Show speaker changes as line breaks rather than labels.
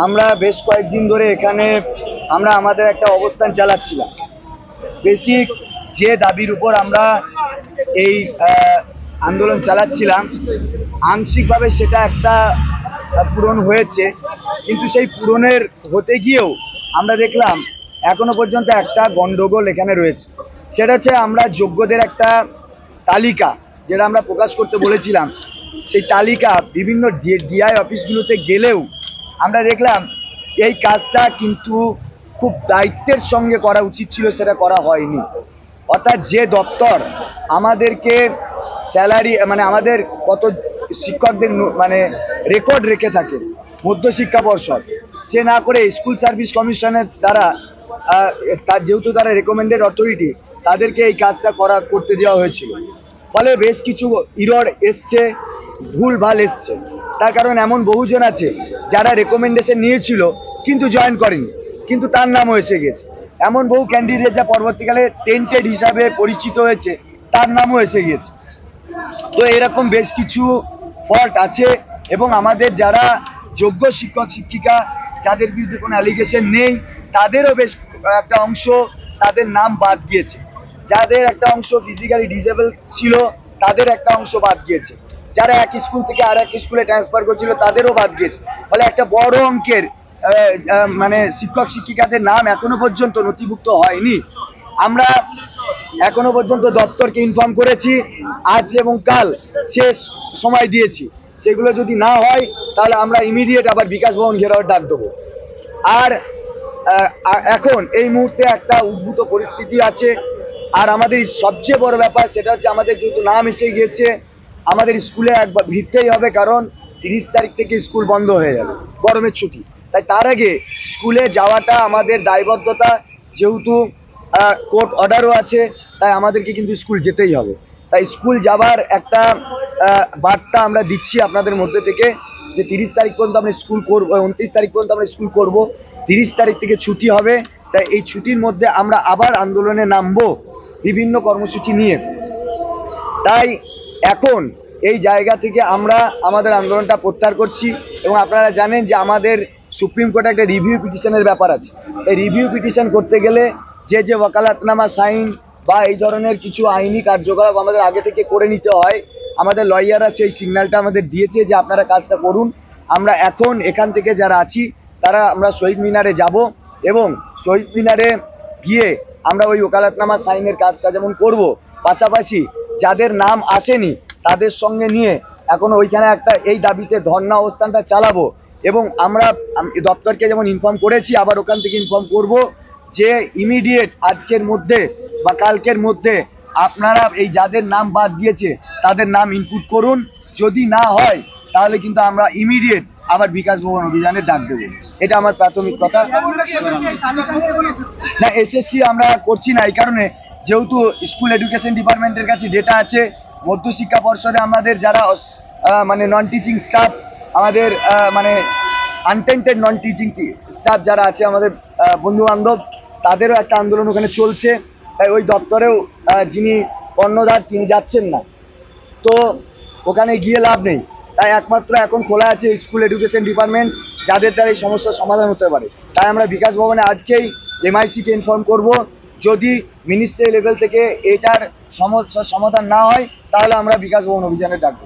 আমরা বেশ কয়েকদিন ধরে এখানে আমরা আমাদের একটা অবস্থান চালাচ্ছিলাম। বেসিক যে দাবির উপর আমরা এই আন্দোলন চালাচ্ছিলাম, আংশিকভাবে সেটা একটা পূরণ হয়েছে, কিন্তু সেই পূরণের হতে গিয়েও আমরা দেখলাম এখনো পর্যন্ত একটা গন্ডগোল এখানে রয়েছে। সেটা হচ্ছে আমরা যোগ্যদের একটা তালিকা যেটা আমরা প্রকাশ করতে বলেছিলাম, সেই তালিকা বিভিন্ন ডিআই অফিসগুলোতে গেলেও আমরা দেখলাম যে এই কাজটা কিন্তু খুব দায়িত্বের সঙ্গে করা উচিত ছিল, সেটা করা হয়নি। অর্থাৎ যে দপ্তর আমাদেরকে স্যালারি মানে আমাদের কত শিক্ষকদের মানে রেকর্ড রেখে থাকে, মধ্যশিক্ষা পর্ষদ, সে না করে স্কুল সার্ভিস কমিশনের দ্বারা তার যেহেতু তারা রেকমেন্ডেড অথরিটি, তাদেরকে এই কাজটা করতে দেওয়া হয়েছিল। ফলে বেশ কিছু ইরর এসছে, ভুলভাল এসছে। তার কারণ এমন বহুজন আছে যারা রেকমেন্ডেশন নিয়েছিল কিন্তু জয়েন করেনি, কিন্তু তার নামও এসে গেছে। এমন বহু ক্যান্ডিডেট যা পরবর্তীকালে টেন্টেড হিসাবে পরিচিত হয়েছে, তার নামও এসে গেছে। তো এরকম বেশ কিছু ফল্ট আছে, এবং আমাদের যারা যোগ্য শিক্ষক শিক্ষিকা যাদের বিরুদ্ধে কোনো অ্যালিগেশন নেই, তাদেরও বেশ একটা অংশ তাদের নাম বাদ গিয়েছে। যাদের একটা অংশ ফিজিক্যালি ডিসেবল ছিল, তাদের একটা অংশ বাদ গিয়েছে। যারা এক স্কুল থেকে আর এক স্কুলে ট্রান্সফার করছিল, তাদেরও বাদ গিয়েছে। ফলে একটা বড় অঙ্কের মানে শিক্ষক শিক্ষিকাদের নাম এখনো পর্যন্ত নথিভুক্ত হয়নি। আমরা এখনো পর্যন্ত দপ্তরকে ইনফর্ম করেছি, আজ এবং কাল শেষ সময় দিয়েছি। সেগুলো যদি না হয় তাহলে আমরা ইমিডিয়েট আবার বিকাশ ভবন ঘেরাওয়ের ডাক দেবো। আর এখন এই মুহূর্তে একটা উদ্ভূত পরিস্থিতি আছে। আর আমাদের সবচেয়ে বড় ব্যাপার সেটা হচ্ছে, আমাদের যেহেতু নাম এসে গিয়েছে, আমাদের স্কুলে একবার ভিড়তেই হবে, কারণ 30 তারিখ থেকে স্কুল বন্ধ হয়ে যাবে, গরমের ছুটি। তাই তার আগে স্কুলে যাওয়াটা আমাদের দায়বদ্ধতা। যেহেতু কোর্ট অর্ডারও আছে, তাই আমাদেরকে কিন্তু স্কুল যেতেই হবে। তাই স্কুল যাবার একটা বার্তা আমরা দিচ্ছি আপনাদের মধ্যে থেকে, যে 30 তারিখ পর্যন্ত আমরা স্কুল করবো, 29 তারিখ পর্যন্ত আমরা স্কুল করব, 30 তারিখ থেকে ছুটি হবে। তাই এই ছুটির মধ্যে আমরা আবার আন্দোলনে নামবো বিভিন্ন কর্মসূচি নিয়ে। তাই এখন এই জায়গা থেকে আমরা আমাদের আন্দোলনটা প্রত্যাহার করছি। এবং আপনারা জানেন যে আমাদের সুপ্রিম কোর্টে একটা রিভিউ পিটিশনের ব্যাপার আছে। এই রিভিউ পিটিশন করতে গেলে যে ওয়াকালাতনামা সাইন বা এই ধরনের কিছু আইনি কার্যকলাপ আমাদের আগে থেকে করে নিতে হয়। আমাদের লয়াররা সেই সিগন্যালটা আমাদের দিয়েছে যে আপনারা কাজটা করুন। আমরা এখন এখান থেকে যারা আছি তারা আমরা শহীদ মিনারে যাব, এবং শহীদ মিনারে গিয়ে আমরা ওই ওকালাতনামা সাইনের কাজটা যেমন করব, পাশাপাশি যাদের নাম আসেনি তাদের সঙ্গে নিয়ে এখন ওইখানে একটা এই দাবিতে ধর্ণা অবস্থানটা চালাবো। এবং আমরা দপ্তরকে যেমন ইনফর্ম করেছি, আবার ওখান থেকে ইনফর্ম করব যে ইমিডিয়েট আজকের মধ্যে বা কালকের মধ্যে আপনারা এই যাদের নাম বাদ দিয়েছে তাদের নাম ইনপুট করুন। যদি না হয় তাহলে কিন্তু আমরা ইমিডিয়েট আবার বিকাশ ভবন অভিযানে ডাক দেবো। এটা আমার প্রাথমিক কথা। না, এসএসসি আমরা করছি না এই কারণে, যেহেতু স্কুল এডুকেশন ডিপার্টমেন্টের কাছে ডেটা আছে, মধ্যশিক্ষা পর্ষদে আমাদের যারা মানে নন টিচিং স্টাফ, আমাদের মানে আনটেন্টেড নন টিচিং স্টাফ যারা আছে, আমাদের বন্ধু বান্ধব, তাদেরও একটা আন্দোলন ওখানে চলছে। তাই ওই দপ্তরেও যিনি কর্ণধার তিনি যাচ্ছেন না, তো ওখানে গিয়ে লাভ নেই। তাই একমাত্র এখন খোলা আছে স্কুল এডুকেশন ডিপার্টমেন্ট, যাদের দ্বারা এই সমস্যার সমাধান হতে পারে। তাই আমরা বিকাশ ভবনে আজকেই এমআইসিকে ইনফর্ম করব। যদি মিনিস্ট্রি লেভেল থেকে এটার সমস্যার সমাধান না হয় তাহলে আমরা বিকাশ ভবন অভিযানে ডাকবো।